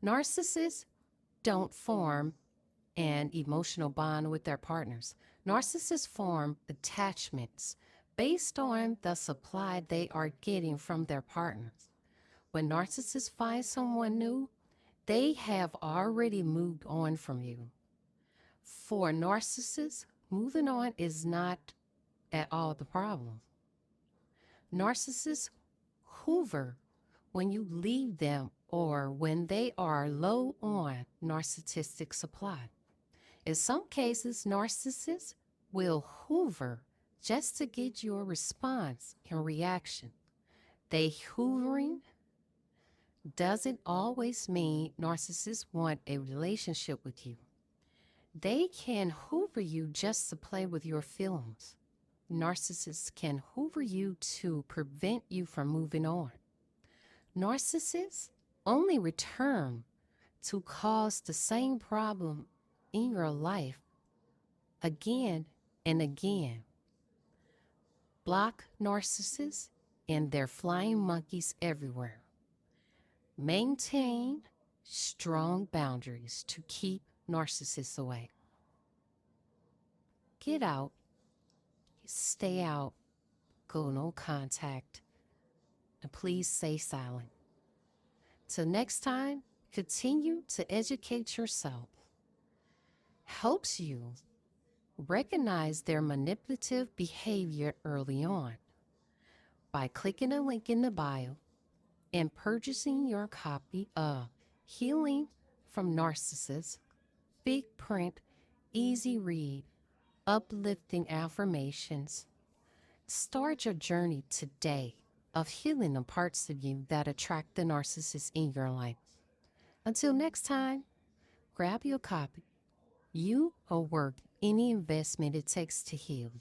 Narcissists don't form an emotional bond with their partners. Narcissists form attachments based on the supply they are getting from their partners. When narcissists find someone new, they have already moved on from you. For narcissists, moving on is not at all the problem. Narcissists hoover when you leave them or when they are low on narcissistic supply. In some cases, narcissists will hoover just to get your response and reaction. They hoovering doesn't always mean narcissists want a relationship with you. They can hoover you just to play with your feelings. Narcissists can hoover you to prevent you from moving on. Narcissists only return to cause the same problem in your life again and again. Block narcissists and their flying monkeys everywhere. Maintain strong boundaries to keep narcissists away. Get out, stay out, go no contact, and please stay silent. Till next time, continue to educate yourself. Helps you recognize their manipulative behavior early on by clicking a link in the bio and purchasing your copy of Healing from Narcissists, big print, easy read, uplifting affirmations. Start your journey today of healing the parts of you that attract the narcissist in your life. Until next time, grab your copy. You are worth any investment it takes to heal.